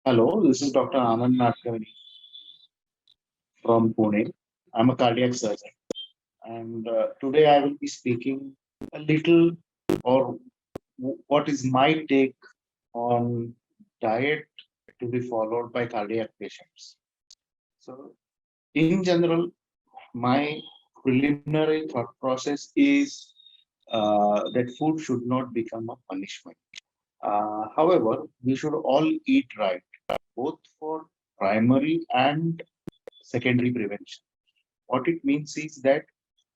Hello, this is Dr. Anand Nadkarni from Pune. I'm a cardiac surgeon, and today I will be speaking a little or what is my take on diet to be followed by cardiac patients. So, in general, my preliminary thought process is that food should not become a punishment. However, we should all eat right, both for primary and secondary prevention. What it means is that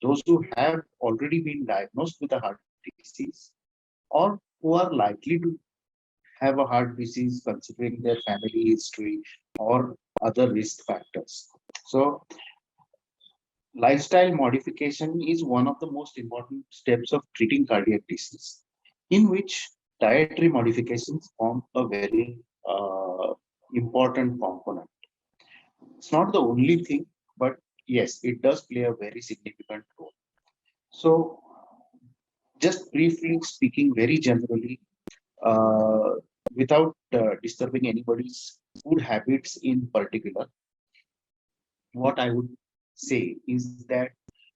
those who have already been diagnosed with a heart disease or who are likely to have a heart disease considering their family history or other risk factors. So, lifestyle modification is one of the most important steps of treating cardiac disease, in which dietary modifications form a very important component. It's not the only thing, but yes, it does play a very significant role. So, just briefly speaking, very generally, uh, without disturbing anybody's food habits in particular, what I would say is that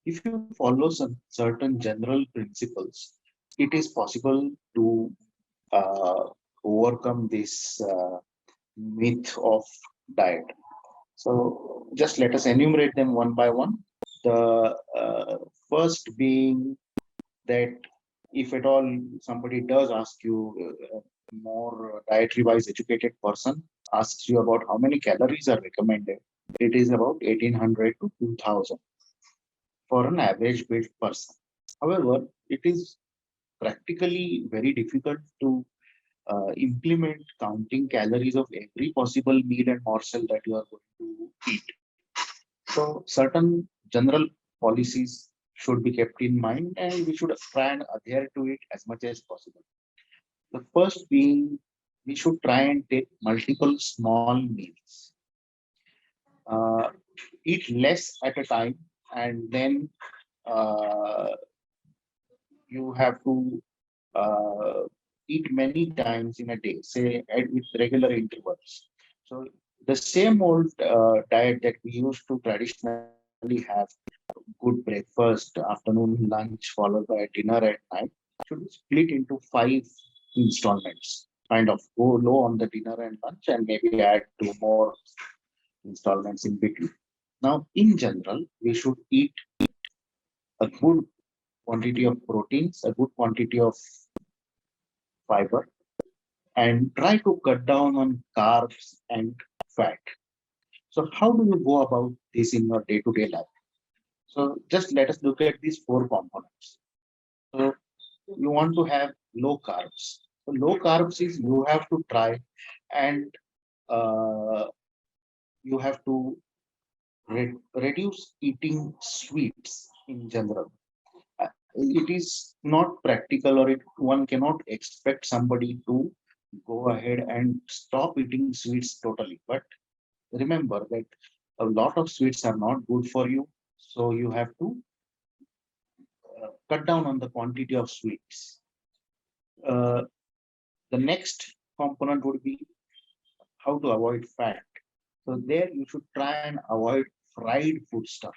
if you follow some certain general principles, it is possible to uh, overcome this myth of diet. So, just let us enumerate them one by one. The first being that if at all somebody does ask you, more dietary wise educated person asks you about how many calories are recommended, it is about 1800 to 2000 for an average built person. However, it is practically very difficult to implement counting calories of every possible meal and morsel that you are going to eat. So certain general policies should be kept in mind, and we should try and adhere to it as much as possible. The first being, we should try and take multiple small meals. Uh, Eat less at a time, and then uh, you have to uh, eat many times in a day, say with regular intervals. So the same old diet that we used to traditionally have, good breakfast, afternoon lunch, followed by dinner at night, should be split into five installments. Kind of go low on the dinner and lunch, and maybe add two more installments in between. Now, in general, we should eat a good quantity of proteins, a good quantity of fiber, and try to cut down on carbs and fat. So, how do you go about this in your day to day life? So, just let us look at these four components. So, you want to have low carbs. So, low carbs is you have to try and uh, you have to reduce eating sweets in general. It is not practical, or one cannot expect somebody to go ahead and stop eating sweets totally. But remember that a lot of sweets are not good for you, so you have to cut down on the quantity of sweets. Uh, the next component would be how to avoid fat. So there you should try and avoid fried food stuff,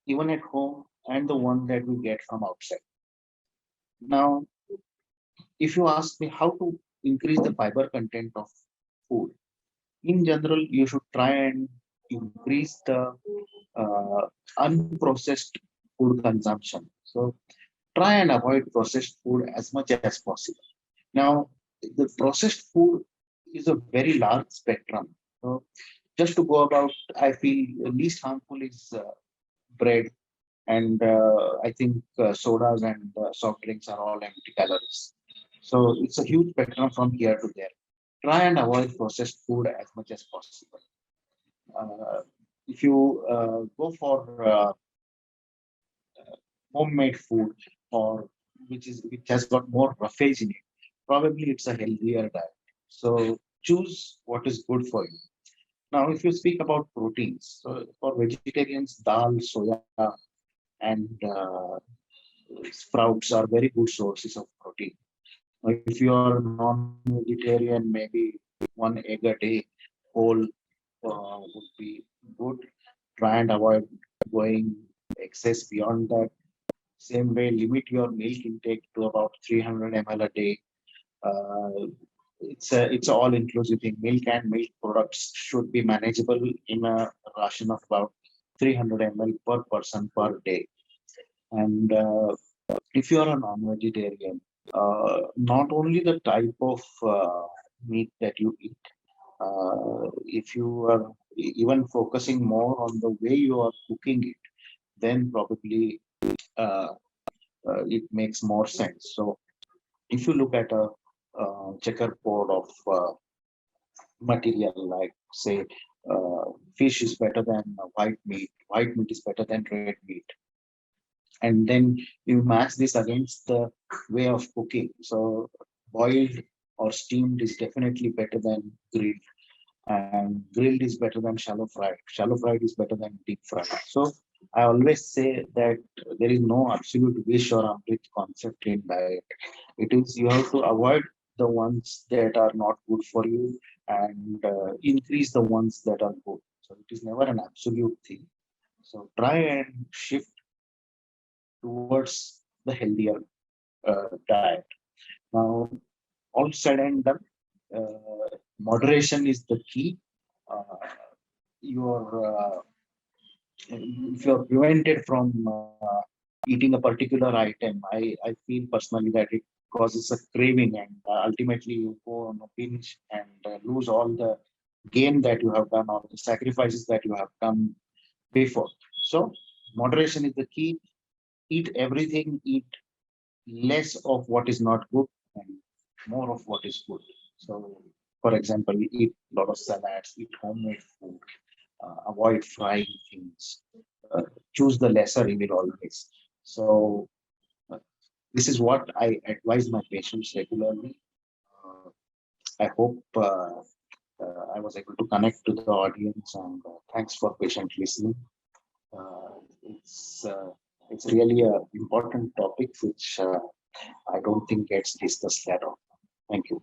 even at home, and the one that we get from outside. Now, if you ask me how to increase the fiber content of food, in general, you should try and increase the uh, unprocessed food consumption. So try and avoid processed food as much as possible. Now, the processed food is a very large spectrum. So just to go about, I feel least harmful is bread, and I think sodas and soft drinks are all empty calories. So it's a huge spectrum from here to there. Try and avoid processed food as much as possible. Uh, if you go for homemade food, or which has got more roughage in it, probably it's a healthier diet. So choose what is good for you. Now, if you speak about proteins, so for vegetarians, dal, soya, and sprouts are very good sources of protein. If you are non-vegetarian, maybe one egg a day whole would be good. Try and avoid going excess beyond that. Same way, limit your milk intake to about 300 ml a day. Uh, it's all inclusive thing. Milk and milk products should be manageable in a ration of about 300 ml per person per day. And if you are a non-vegetarian, not only the type of meat that you eat, if you are even focusing more on the way you are cooking it, then probably uh, it makes more sense. So if you look at a checkerboard of material, like say fish is better than white meat is better than red meat, and then you match this against the way of cooking. So boiled or steamed is definitely better than grilled, and grilled is better than shallow fried. Shallow fried is better than deep fried. So I always say that there is no absolute wish or amrit concept in diet. It is you have to avoid the ones that are not good for you and increase the ones that are good. So it is never an absolute thing. So try and shift towards the healthier diet. Now, all said and done, moderation is the key. Uh, your if you're prevented from eating a particular item, I feel personally that it causes a craving, and ultimately you go on a binge and lose all the gain that you have done or the sacrifices that you have done before. So moderation is the key. Eat everything, eat less of what is not good and more of what is good. So for example, eat a lot of salads, eat homemade food, avoid frying things, uh, choose the lesser evil always. So uh, this is what I advise my patients regularly. Uh, I hope I was able to connect to the audience, and thanks for patient listening. Uh, it's uh, it's really a important topic which I don't think gets discussed at all. Thank you.